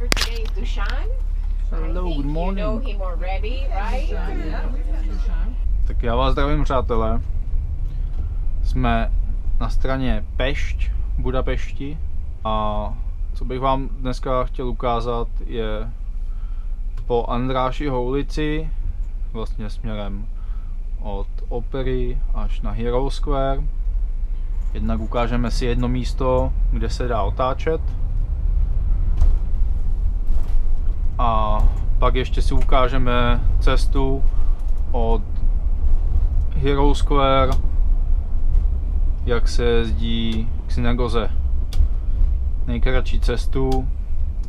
driver today is Dushan. Hello, good morning. You know him already, right? Tak já vás zdravím, přátelé. Jsme na straně Pešť, Budapešti, a co bych vám dneska chtěl ukázat je po Andrášiho ulici, vlastně směrem od Opery až na Hero Square. Jednak ukážeme si jedno místo, kde se dá otáčet, a pak ještě si ukážeme cestu od Hero Square, jak se jezdí k synagoze. Nejkratší cestu.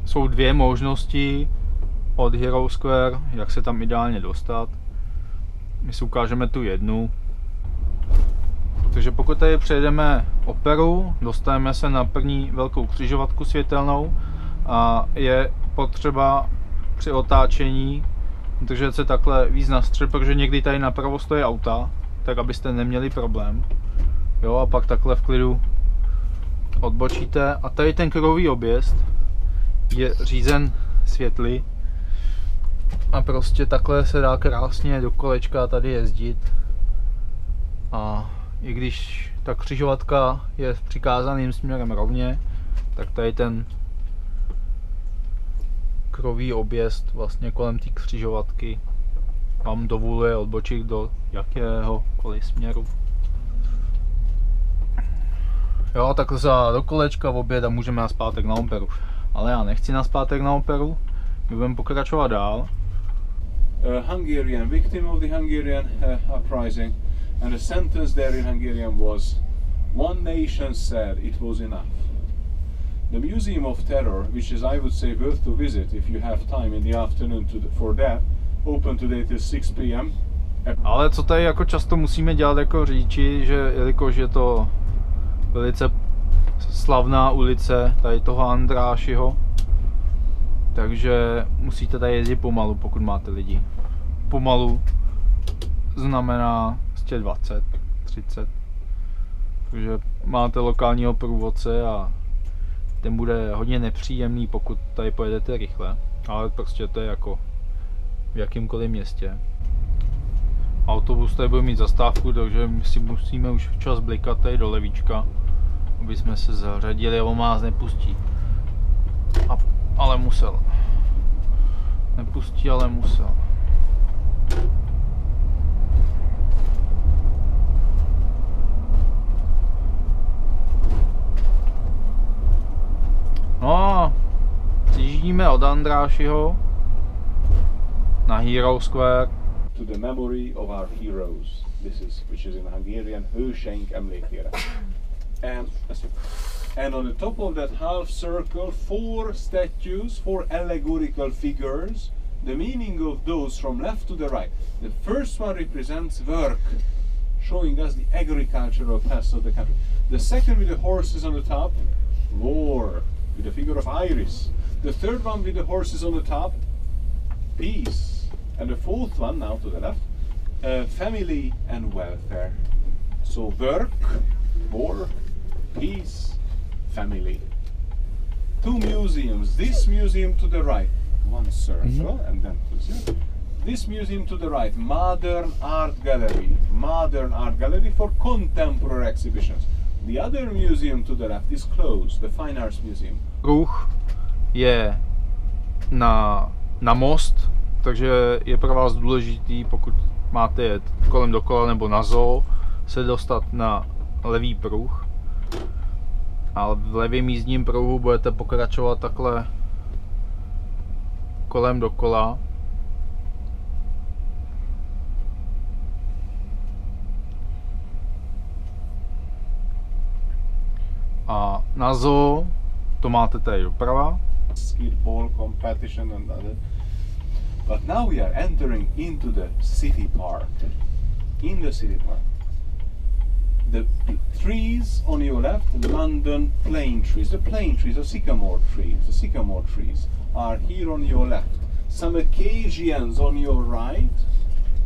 Jsou dvě možnosti od Hero Square, jak se tam ideálně dostat. My si ukážeme tu jednu. Takže pokud tady přejedeme Operu, dostaneme se na první velkou křižovatku světelnou a je potřeba při otáčení držet se takhle víc na střed, protože někdy tady napravo stojí auta, tak abyste neměli problém. Jo, a pak takhle v klidu odbočíte, a tady ten kruhový objezd je řízen světly a prostě takhle se dá krásně do kolečka tady jezdit. A i když ta křižovatka je s přikázaným směrem rovně, tak tady ten kruhový objezd vlastně kolem té křižovatky vám dovoluje odbočit do jakéhokoliv směru. Jo, takhle se do kolečka v oběd a můžeme naspátek na Operu. Ale já nechci naspátek na Operu, my budeme pokračovat dál. Hungarian victim of the Hungarian uprising, and the sentence there in Hungarian was, "One nation said it was enough." The Museum of Terror, which is, I would say, worth to visit if you have time in the afternoon for that, open today till 6 p.m. Ale co tady jako často musíme dělat jako řidiči, že jelikož je to velice slavná ulice tady toho Andrášiho, takže musíte tady jezdit pomalu, pokud máte lidi. Pomalu znamená 20, 30. Takže máte lokálního průvodce a ten bude hodně nepříjemný, pokud tady pojedete rychle. Ale prostě to je jako v jakýmkoliv městě. Autobus tady bude mít zastávku, takže my si musíme už včas blikat tady do levíčka, aby jsme se zařadili, a on nás nepustí. Ale musel. Nepustí, ale musel. No, zjíždíme od Andrášiho na Hero Square. To the memory of our heroes. Which is in Hungarian, Hőseink emlékére. And on the top of that half circle, 4 statues, 4 allegorical figures. The meaning of those from left to the right. The first one represents work, showing us the agricultural past of the country. The second, with the horses on the top, war, with the figure of Iris. The third one with the horses on the top, peace. And the fourth one, now to the left, family and welfare. So work, war, peace, family. 2 museums. This museum to the right, one circle, and then this museum to the right, modern art gallery. Modern art gallery for contemporary exhibitions. The other museum to the left is closed, the Fine Arts Museum. Ruch je na most, takže je pro vás důležitý, pokud máte jet kolem dokola nebo na zoo, se dostat na levý pruh. A v levém jízdním pruhu budete pokračovat takhle kolem dokola. A na zoo to máte tady doprava. Skidball competition and other. But now we are entering into the city park. In the city park. The trees on your left, London plane trees. The plane trees, the sycamore trees are here on your left. Some acacians on your right.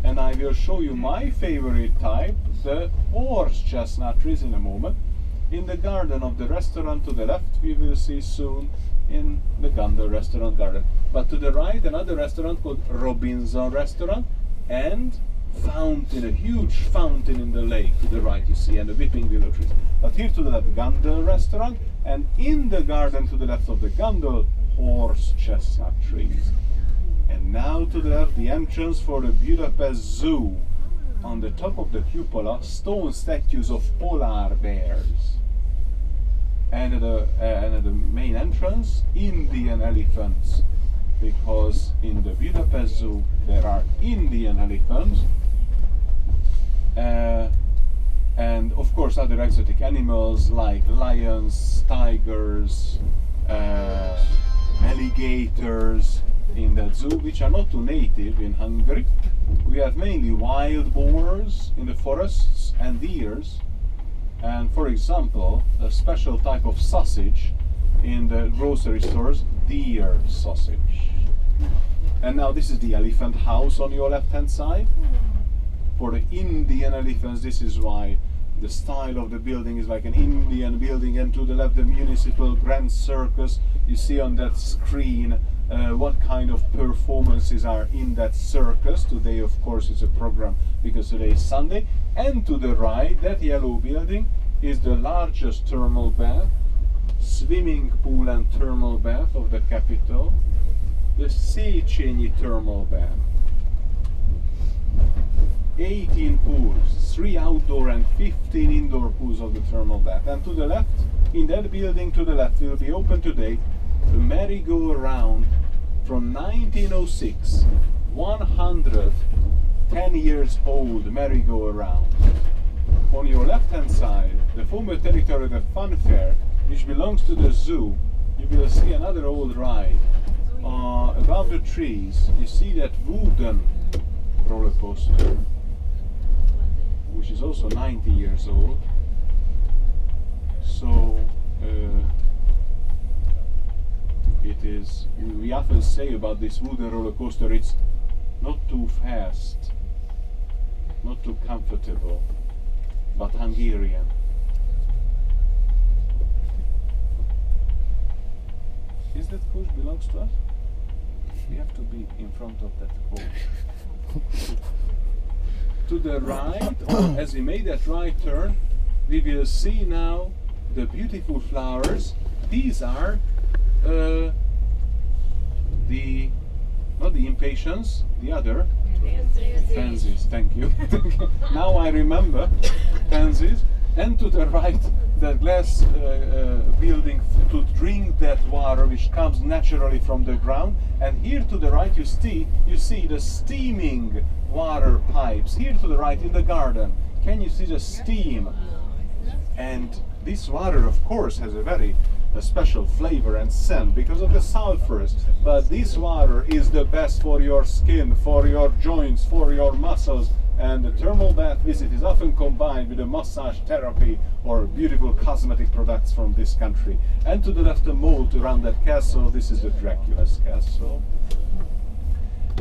And I will show you my favorite type, the horse chestnut trees, in a moment. In the garden of the restaurant to the left, we will see soon in the Gandel restaurant garden. But to the right, another restaurant called Robinson Restaurant, and fountain, a huge fountain in the lake to the right you see, and the weeping willow trees. But here to the left, Gandel restaurant, and in the garden to the left of the Gandel, horse chestnut trees. And now to the left, the entrance for the Budapest Zoo. On the top of the cupola, stone statues of polar bears. And at the main entrance, Indian elephants. Because in the Budapest Zoo there are Indian elephants. And of course other exotic animals like lions, tigers, alligators in that zoo, which are not too native in Hungary. We have mainly wild boars in the forests and deers, and for example a special type of sausage in the grocery stores, deer sausage. And now this is the elephant house on your left hand side. For the Indian elephants, this is why the style of the building is like an Indian building, and to the left the municipal grand circus. You see on that screen what kind of performances are in that circus. Today of course it's a program because today is Sunday. And to the right, that yellow building is the largest thermal bath, swimming pool and thermal bath of the capital, the Széchenyi thermal bath. 18 pools, 3 outdoor and 15 indoor pools of the thermal bath. And to the left, in that building to the left, will be open today the merry-go-round from 1906, 110 years old merry-go-round. On your left hand side, the former territory of the fun fair, which belongs to the zoo, you will see another old ride. Above the trees, you see that wooden roller coaster, which is also 90 years old. So it is, we often say about this wooden roller coaster, it's not too fast, not too comfortable, but Hungarian. Is that coach belongs to us? We have to be in front of that coach. To the right, or as we made that right turn, we will see now the beautiful flowers. These are not the impatiens, the other pansies. Thank you. Now I remember pansies. And to the right, the glass building to drink that water which comes naturally from the ground. And here to the right you see the steaming water pipes. Here to the right in the garden, can you see the steam? And this water of course has a special flavor and scent because of the sulfurs, but this water is the best for your skin, for your joints, for your muscles. And the thermal bath visit is often combined with a massage therapy or beautiful cosmetic products from this country. And to the left, the moat around that castle, this is the Dracula's castle.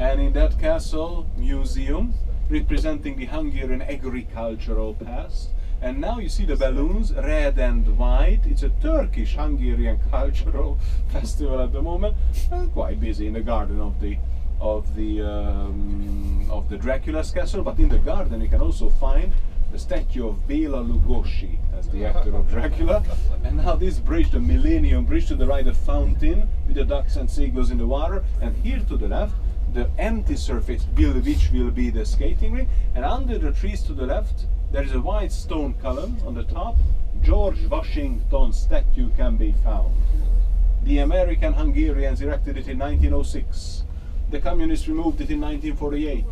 And in that castle, museum representing the Hungarian agricultural past. And now you see the balloons, red and white. It's a Turkish-Hungarian cultural festival at the moment. Quite busy in the garden of the Dracula's castle, but in the garden you can also find the statue of Béla Lugosi as the actor of Dracula. And now this bridge, the Millennium Bridge, to the right, a fountain with the ducks and seagulls in the water, and here to the left the empty surface which will be the skating rink, and under the trees to the left there is a white stone column. On the top, George Washington statue can be found. The American Hungarians erected it in 1906. The communists removed it in 1948.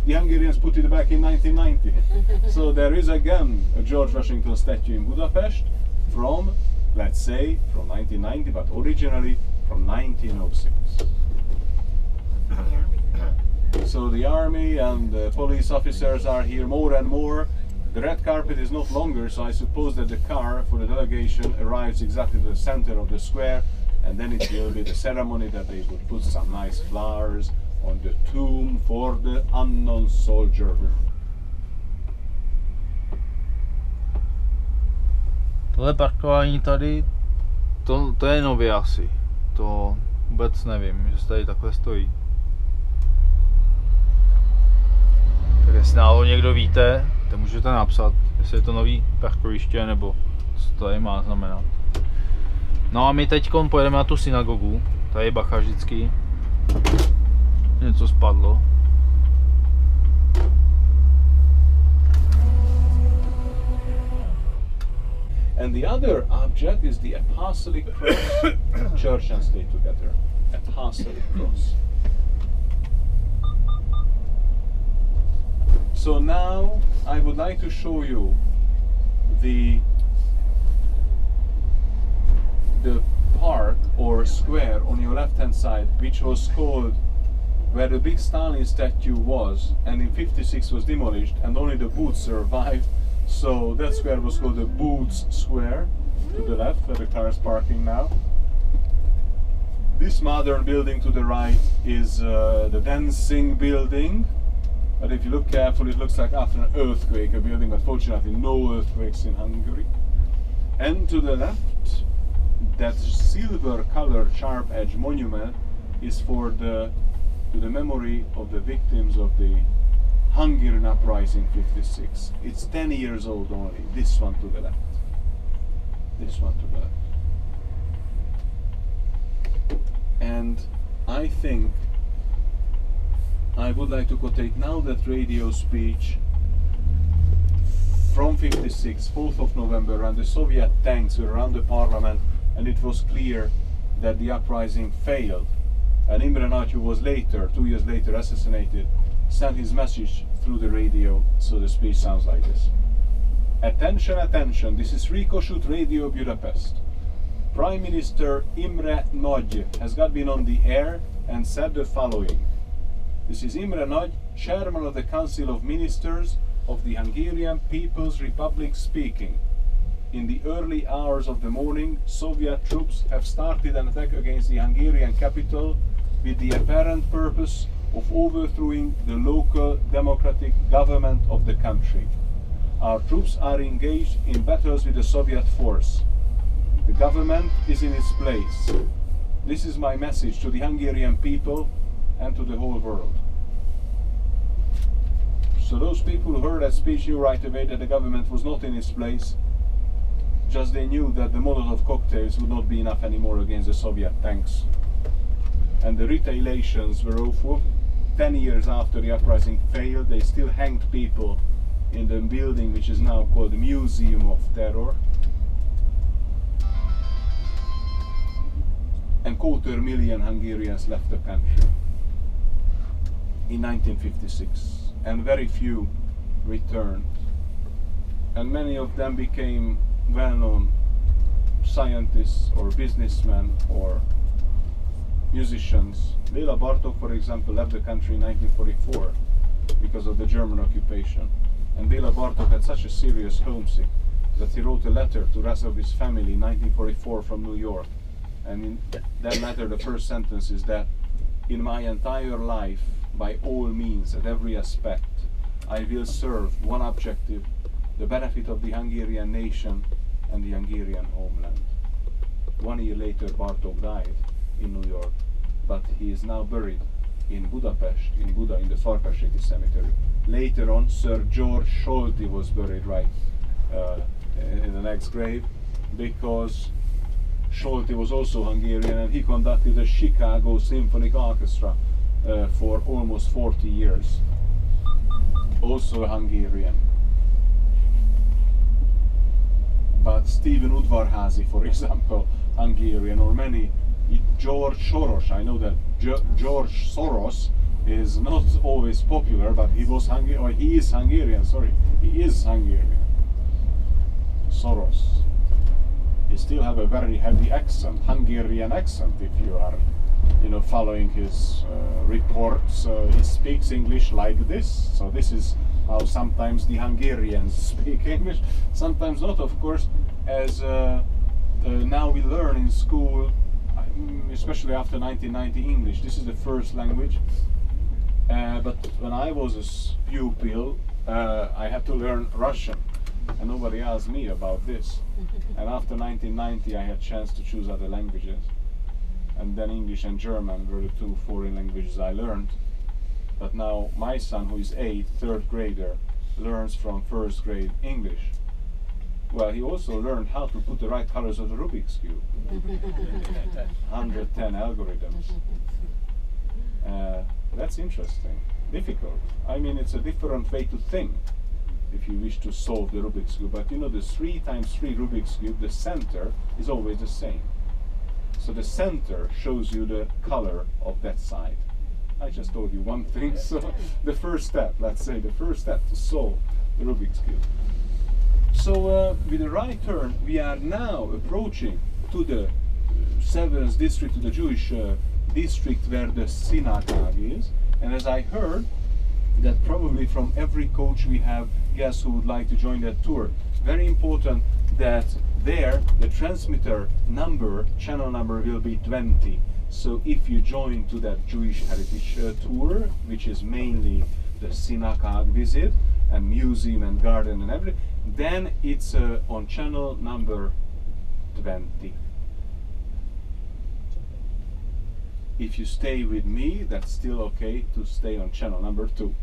The Hungarians put it back in 1990. So there is again a George Washington statue in Budapest from, let's say, from 1990, but originally from 1906. So the army and the police officers are here more and more. The red carpet is not longer, so I suppose that the car for the delegation arrives exactly to the center of the square, and then it will be the ceremony that they would put some nice flowers on the tomb for the unknown soldier. Tohle parkování tady, to je nově asi. To vůbec nevím, že se tady takhle stojí. Tak jestli náhodou někdo víte, to můžete napsat, jestli je to nový parkoviště nebo co to tady má znamenat. No a my teď pojedeme na tu synagogu, tady bacha vždycky. Něco spadlo. And the other object is the apostolic cross. Church and state together. Apostolic cross. So now I would like to show you the park or square on your left hand side, which was called where the big Stalin statue was, and in 56 was demolished and only the boots survived. So that square was called the Boots Square, to the left where the car is parking now. This modern building to the right is the Dancing building, but if you look carefully it looks like after an earthquake a building, but fortunately no earthquakes in Hungary. And to the left, that silver colored sharp edge monument is for to the memory of the victims of the Hungarian uprising 56. It's 10 years old only. This one to the left. This one to the left. And I think I would like to quote now that radio speech from 56, 4th of November, and the Soviet tanks were around the parliament, and it was clear that the uprising failed. And Imre Nagy, who was later, 2 years later, assassinated, sent his message through the radio, so the speech sounds like this. Attention, attention, this is Ricochet Radio Budapest. Prime Minister Imre Nagy has got been on the air and said the following. This is Imre Nagy, Chairman of the Council of Ministers of the Hungarian People's Republic speaking. In the early hours of the morning, Soviet troops have started an attack against the Hungarian capital with the apparent purpose of overthrowing the local democratic government of the country. Our troops are engaged in battles with the Soviet force. The government is in its place. This is my message to the Hungarian people and to the whole world. So those people who heard that speech knew right away that the government was not in its place. Just they knew that the Molotov cocktails would not be enough anymore against the Soviet tanks. And the retaliations were awful. 10 years after the uprising failed, they still hanged people in the building which is now called the Museum of Terror. And 250,000 Hungarians left the country in 1956, and very few returned. And many of them became well-known scientists or businessmen or musicians. Béla Bartók, for example, left the country in 1944 because of the German occupation. And Béla Bartók had such a serious homesick that he wrote a letter to the rest of his family in 1944 from New York. And in that letter, the first sentence is that, in my entire life, by all means, at every aspect, I will serve one objective, the benefit of the Hungarian nation and the Hungarian homeland. 1 year later, Bartók died in New York, but he is now buried in Budapest, in Buda, in the Farkasréti cemetery. Later on, Sir George Solti was buried right in the next grave, because Solti was also Hungarian, and he conducted the Chicago Symphonic Orchestra for almost 40 years. Also a Hungarian. But Stephen Udvarházy, for example, Hungarian, or many. George Soros, I know that George Soros is not always popular, but he was Hungarian, or he is Hungarian, sorry. He is Hungarian. Soros. He still have a very heavy accent, Hungarian accent, if you are, following his reports. He speaks English like this, so this is how sometimes the Hungarians speak English, sometimes not, of course, as now we learn in school, especially after 1990 English. This is the first language, but when I was a pupil, I had to learn Russian, and nobody asked me about this. And after 1990 I had a chance to choose other languages, and then English and German were the two foreign languages I learned. But now my son, who is 8, third grader, learns from first grade English. Well, he also learned how to put the right colors of the Rubik's Cube. 110 algorithms. That's interesting. Difficult. I mean, it's a different way to think if you wish to solve the Rubik's Cube. But you know, the 3 times 3 Rubik's Cube, the center is always the same. So the center shows you the color of that side. I just told you one thing. So the first step, let's say, the first step to solve the Rubik's Cube. So with the right turn, we are now approaching to the 7th district, to the Jewish district where the synagogue is. And as I heard, that probably from every coach we have guests who would like to join that tour. Very important that there the transmitter number, channel number will be 20. So if you join to that Jewish heritage tour, which is mainly the synagogue visit and museum and garden and everything, then it's on channel number 20. If you stay with me, that's still okay to stay on channel number 2.